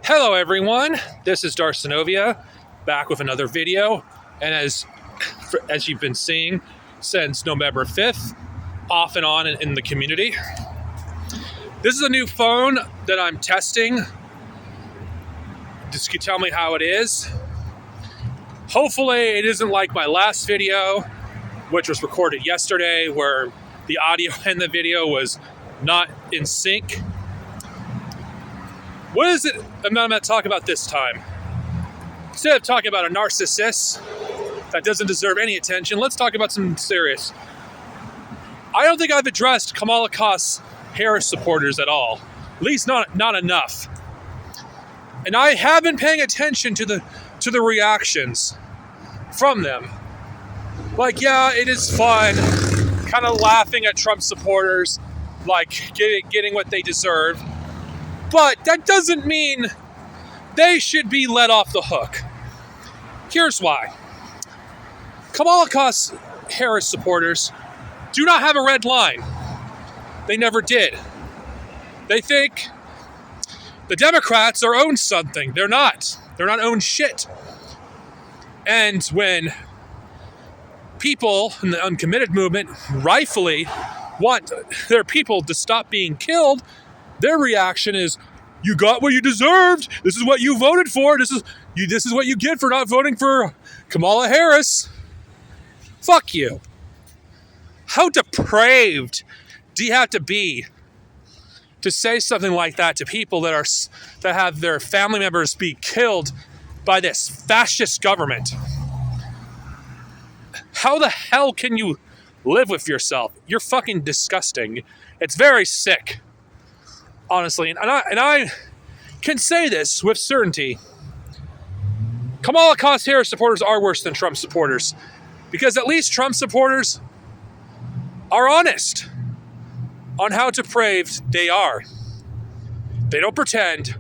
Hello everyone, this is Darcinovia, back with another video, and as you've been seeing since November 5th, off and on in the community. This is a new phone that I'm testing. Just tell me how it is. Hopefully it isn't like my last video, which was recorded yesterday, where the audio and the video was not in sync. What is it I'm going to talk about this time? Instead of talking about a narcissist that doesn't deserve any attention, let's talk about something serious. I don't think I've addressed Kamalacaust Harris supporters at all. At least not enough. And I have been paying attention to the reactions from them. Like, yeah, it is fun, kind of laughing at Trump supporters, like getting what they deserve. But that doesn't mean they should be let off the hook. Here's why. Kamalacaust Harris supporters do not have a red line. They never did. They think the Democrats are owned something. They're not. They're not owned shit. And when people in the uncommitted movement rightfully want their people to stop being killed, their reaction is, you got what you deserved. This is what you voted for. This is what you get for not voting for Kamala Harris. Fuck you. How depraved do you have to be to say something like that to people that have their family members be killed by this fascist government? How the hell can you live with yourself? You're fucking disgusting. It's very sick. Honestly, and I can say this with certainty. Kamalacaust Harris supporters are worse than Trump supporters, because at least Trump supporters are honest on how depraved they are. They don't pretend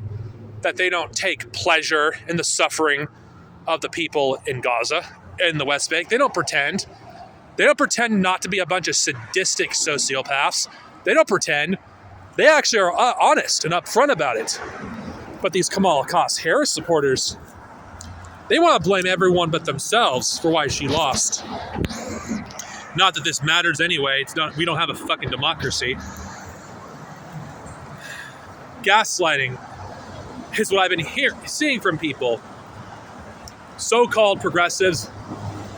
that they don't take pleasure in the suffering of the people in Gaza, in the West Bank. They don't pretend. They don't pretend not to be a bunch of sadistic sociopaths. They don't pretend. They actually are honest and upfront about it. But these Kamalacaust Harris supporters, they want to blame everyone but themselves for why she lost. Not that this matters anyway. We don't have a fucking democracy. Gaslighting is what I've been seeing from people. So-called progressives,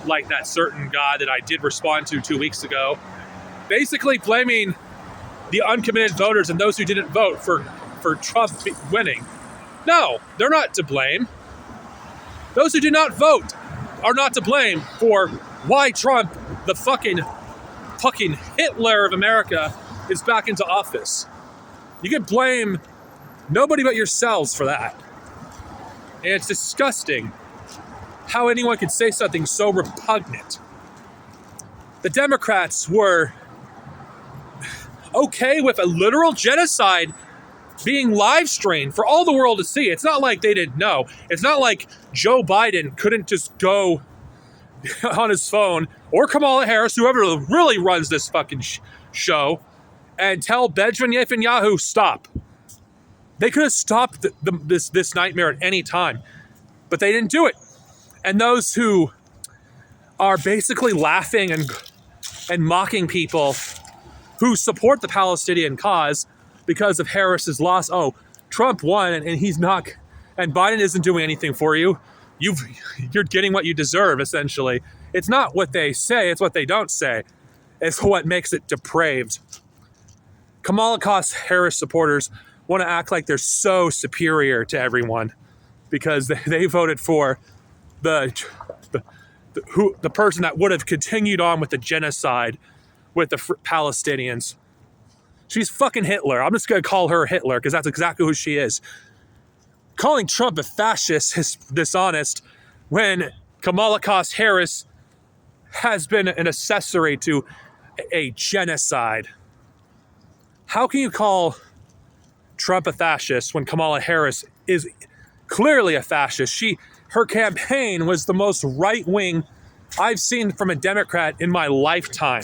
like that certain guy that I did respond to 2 weeks ago, basically blaming the uncommitted voters and those who didn't vote for Trump winning. No, they're not to blame. Those who did not vote are not to blame for why Trump, the fucking Hitler of America, is back into office. You can blame nobody but yourselves for that. And it's disgusting how anyone could say something so repugnant. The Democrats were okay with a literal genocide being live streamed for all the world to see. It's not like they didn't know. It's not like Joe Biden couldn't just go on his phone, or Kamala Harris, whoever really runs this fucking show, and tell Benjamin Netanyahu, stop. They could have stopped this nightmare at any time, but they didn't do it. And those who are basically laughing and mocking people who support the Palestinian cause because of Harris's loss. Oh, Trump won and he's not, and Biden isn't doing anything for you. You're getting what you deserve, essentially. It's not what they say, it's what they don't say. It's what makes it depraved. Kamalacaust Harris supporters want to act like they're so superior to everyone because they voted for the person that would have continued on with the genocide with the Palestinians. She's fucking Hitler. I'm just going to call her Hitler because that's exactly who she is. Calling Trump a fascist is dishonest when Kamalacaust Harris has been an accessory to a genocide. How can you call Trump a fascist when Kamala Harris is clearly a fascist? Her campaign was the most right-wing I've seen from a Democrat in my lifetime.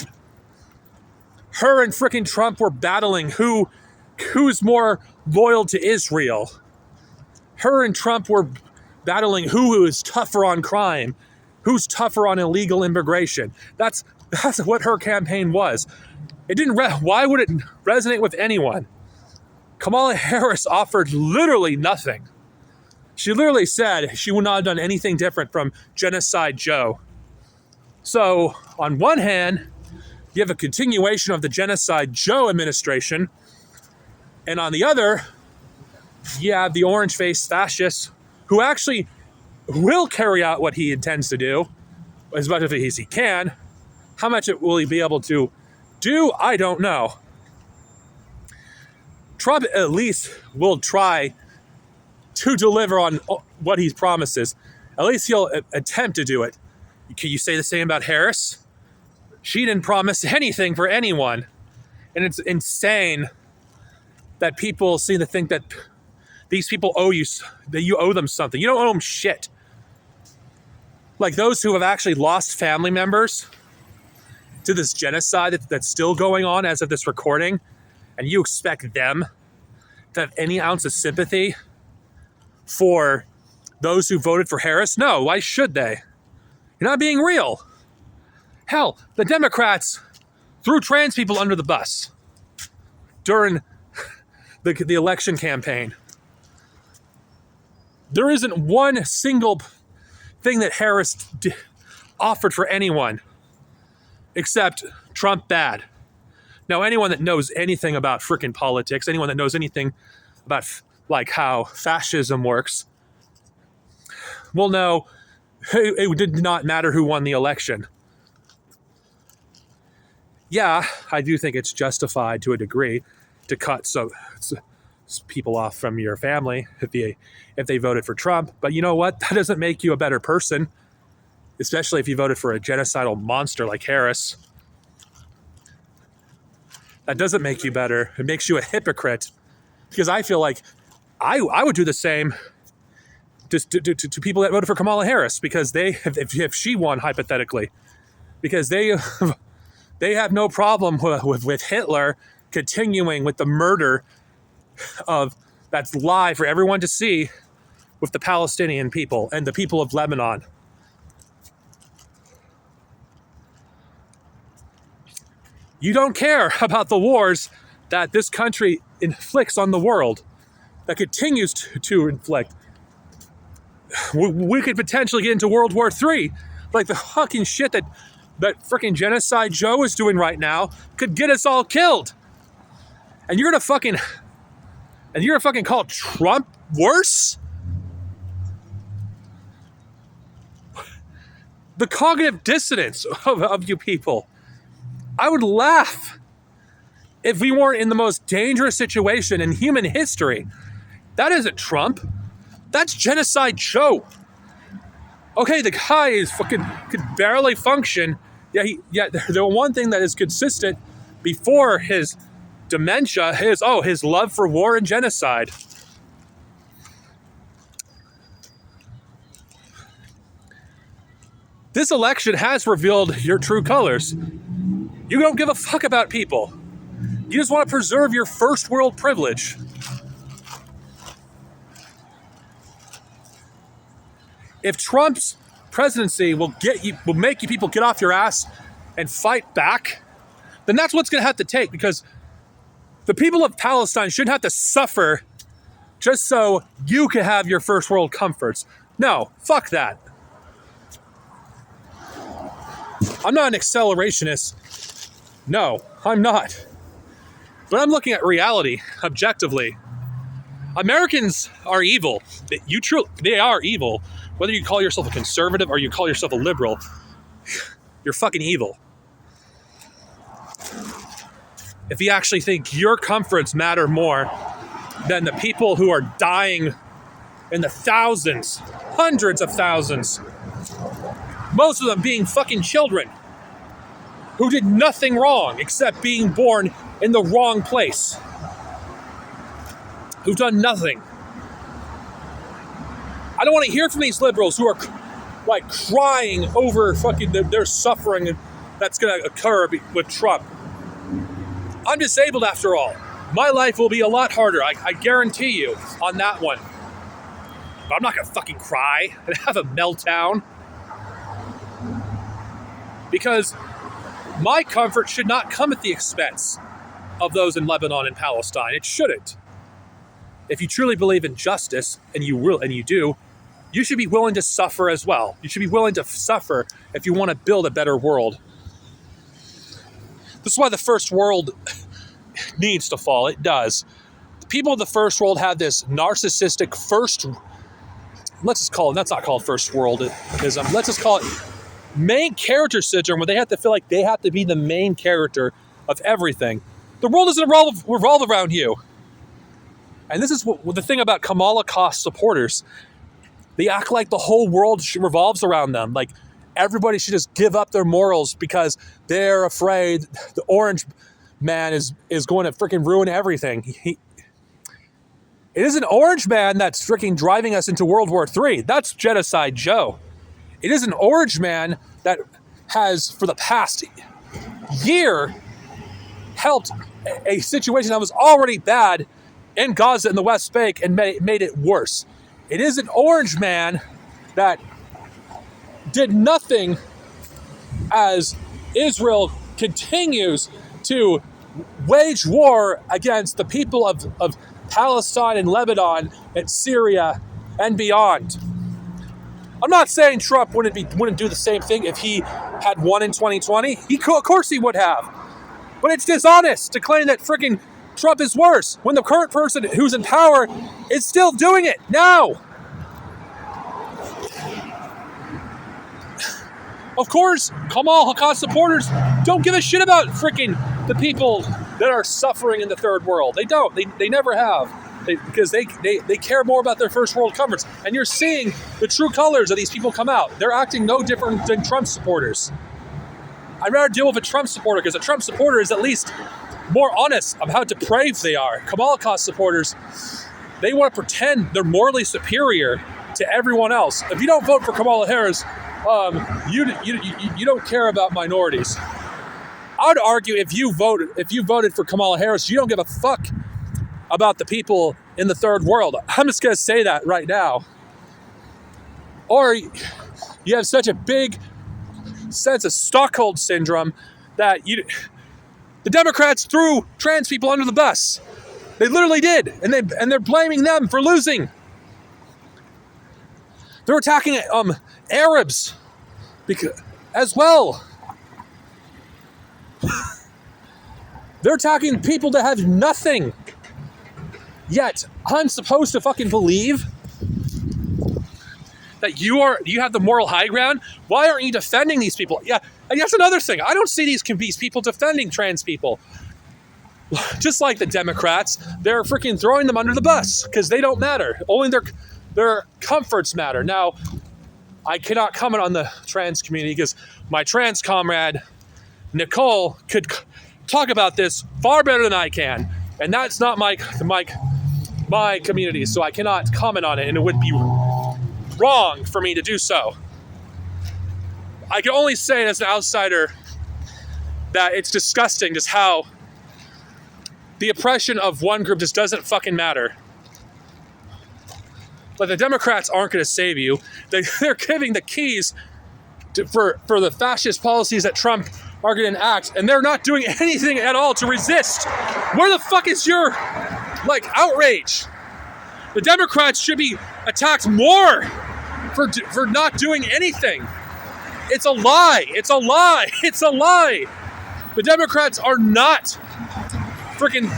Her and frickin' Trump were battling who's more loyal to Israel. her and Trump were battling who is tougher on crime, who's tougher on illegal immigration. That's what her campaign was. It didn't. Why would it resonate with anyone? Kamala Harris offered literally nothing. She literally said she would not have done anything different from Genocide Joe. So, on one hand, you have a continuation of the Genocide Joe administration, and on the other, you have the orange-faced fascists who actually will carry out what he intends to do, as much as he can. How much will he be able to do? I don't know. Trump at least will try to deliver on what he promises. At least he'll attempt to do it. Can you say the same about Harris? She didn't promise anything for anyone. And it's insane that people seem to think that these people owe you, that you owe them something. You don't owe them shit. Like those who have actually lost family members to this genocide that's still going on as of this recording, and you expect them to have any ounce of sympathy for those who voted for Harris? No, why should they? You're not being real. Hell, the Democrats threw trans people under the bus during the election campaign. There isn't one single thing that Harris offered for anyone except Trump bad. Now, anyone that knows anything about frickin' politics, anyone that knows anything about like how fascism works, will know it did not matter who won the election. Yeah, I do think it's justified to a degree to cut some people off from your family if they voted for Trump. But you know what? That doesn't make you a better person, especially if you voted for a genocidal monster like Harris. That doesn't make you better. It makes you a hypocrite. Because I feel like I would do the same to people that voted for Kamala Harris, because if she won hypothetically, because they have no problem with Hitler continuing with the murder of that's live for everyone to see with the Palestinian people and the people of Lebanon. You don't care about the wars that this country inflicts on the world, that continues to inflict. We could potentially get into World War III. Like the fucking shit that freaking Genocide Joe is doing right now could get us all killed. And you're gonna fucking call Trump worse? The cognitive dissonance of you people. I would laugh if we weren't in the most dangerous situation in human history. That isn't Trump. That's Genocide Joe. Okay, the guy is could barely function. Yeah, the one thing that is consistent before his dementia is his love for war and genocide. This election has revealed your true colors. You don't give a fuck about people. You just want to preserve your first world privilege. If Trump's presidency will make you people get off your ass and fight back, then that's what's going to have to take, because the people of Palestine shouldn't have to suffer just so you can have your first world comforts. No, fuck that. I'm not an accelerationist. No, I'm not. But I'm looking at reality objectively. Americans are evil. They are evil. Whether you call yourself a conservative or you call yourself a liberal, you're fucking evil. If you actually think your comforts matter more than the people who are dying in the thousands, hundreds of thousands, most of them being fucking children who did nothing wrong except being born in the wrong place, who've done nothing. I don't want to hear from these liberals who are like crying over fucking their suffering that's going to occur with Trump. I'm disabled after all. My life will be a lot harder. I guarantee you on that one. But I'm not going to fucking cry and have a meltdown. Because my comfort should not come at the expense of those in Lebanon and Palestine. It shouldn't. If you truly believe in justice, and you do, you should be willing to suffer as well. You should be willing to suffer if you want to build a better world. This is why the first world needs to fall. It does. The people of the first world have this narcissistic let's just call it, that's not called first worldism. Let's just call it main character syndrome, where they have to feel like they have to be the main character of everything. The world doesn't revolve around you. And this is the thing about Kamalacaust supporters. They act like the whole world revolves around them. Like everybody should just give up their morals because they're afraid the orange man is going to freaking ruin everything. It is an orange man that's freaking driving us into World War III. That's Genocide Joe. It is an orange man that has, for the past year, helped a situation that was already bad in Gaza and the West Bank and made it worse. It is an orange man that did nothing as Israel continues to wage war against the people of Palestine and Lebanon and Syria and beyond. I'm not saying Trump wouldn't do the same thing if he had won in 2020. Of course he would have. But it's dishonest to claim that freaking Trump is worse when the current person who's in power is still doing it now. Of course, Kamalacaust supporters don't give a shit about freaking the people that are suffering in the third world. They don't. They never have. Because they care more about their first world comforts. And you're seeing the true colors of these people come out. They're acting no different than Trump supporters. I'd rather deal with a Trump supporter because a Trump supporter is at least more honest of how depraved they are. Kamalacaust supporters, they want to pretend they're morally superior to everyone else. If you don't vote for Kamala Harris, you don't care about minorities. I would argue if you voted for Kamala Harris, you don't give a fuck about the people in the third world. I'm just going to say that right now. Or you have such a big sense of Stockholm syndrome that the Democrats threw trans people under the bus. They literally did, and they're blaming them for losing. They're attacking Arabs as well. They're attacking people that have nothing. Yet I'm supposed to fucking believe that you have the moral high ground? Why aren't you defending these people? Yeah, and that's another thing. I don't see these people defending trans people. Just like the Democrats, they're freaking throwing them under the bus because they don't matter. Only their comforts matter. Now, I cannot comment on the trans community because my trans comrade, Nicole, could talk about this far better than I can. And that's not my community, so I cannot comment on it, and it would be wrong for me to do so. I can only say as an outsider that it's disgusting just how the oppression of one group just doesn't fucking matter. But the Democrats aren't going to save you. They're giving the keys for the fascist policies that Trump are going to enact, and they're not doing anything at all to resist. Where the fuck is your, outrage? The Democrats should be attacked more for not doing anything. It's a lie. It's a lie. It's a lie. The Democrats are not freaking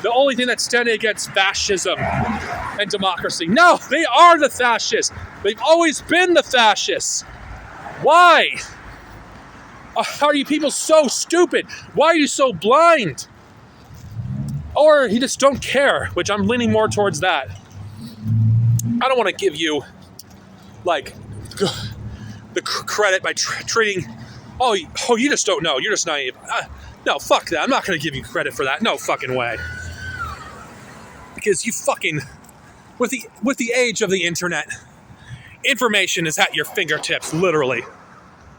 the only thing that's standing against fascism and democracy. No, they are the fascists. They've always been the fascists. Why? Are you people so stupid? Why are you so blind? Or you just don't care, which I'm leaning more towards that. I don't want to give you, the credit by treating, you just don't know. You're just naive. No, fuck that. I'm not going to give you credit for that. No fucking way. Because you fucking, with the age of the internet, information is at your fingertips, literally.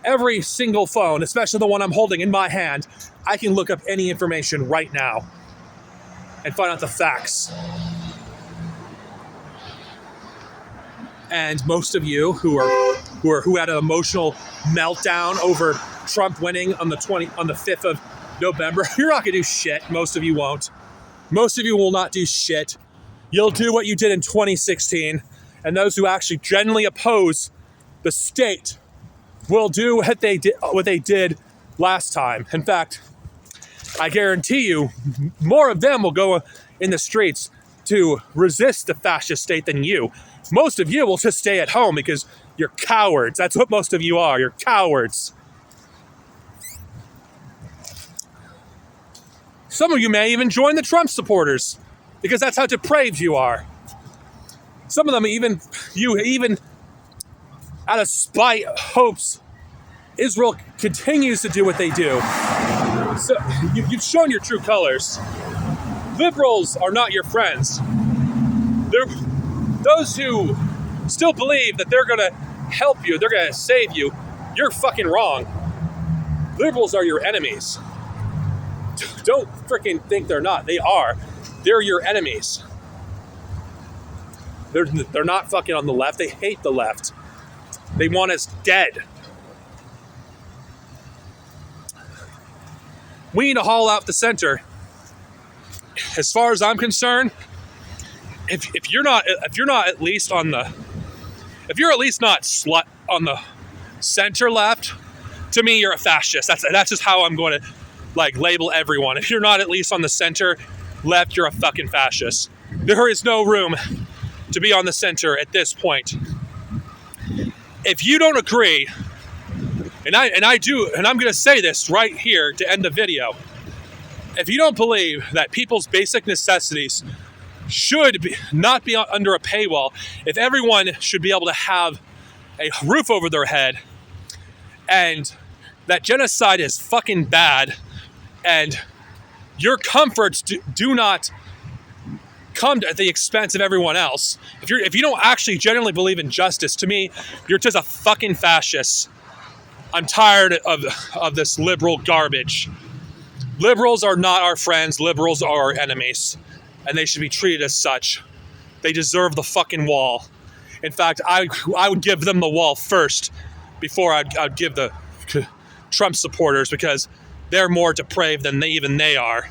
Every single phone, especially the one I'm holding in my hand, I can look up any information right now and find out the facts. And most of you who had an emotional meltdown over Trump winning on the 5th of November, you're not gonna do shit. Most of you won't. Most of you will not do shit. You'll do what you did in 2016, and those who actually genuinely oppose the state will do what they did last time. In fact, I guarantee you, more of them will go in the streets to resist the fascist state than you. Most of you will just stay at home because you're cowards. That's what most of you are. You're cowards. Some of you may even join the Trump supporters because that's how depraved you are. Some of them even out of spite hopes Israel continues to do what they do. So you've shown your true colors. Liberals are not your friends. They're those who still believe that they're gonna help you, they're gonna save you. You're fucking wrong. Liberals are your enemies. Don't freaking think they're not. They are. They're your enemies. They're not fucking on the left. They hate the left. They want us dead. We need to haul out the center. As far as I'm concerned, if you're at least not on the center left, to me you're a fascist. That's just how I'm going to label everyone. If you're not at least on the center left, you're a fucking fascist. There is no room to be on the center at this point. If you don't agree, and I do, and I'm going to say this right here to end the video. If you don't believe that people's basic necessities should not be under a paywall, if everyone should be able to have a roof over their head, and that genocide is fucking bad, and your comforts do not come at the expense of everyone else, if you don't actually genuinely believe in justice, to me, you're just a fucking fascist. I'm tired of this liberal garbage. Liberals are not our friends. Liberals are our enemies. And they should be treated as such. They deserve the fucking wall. In fact, I would give them the wall first before I'd give the Trump supporters, because they're more depraved than they are.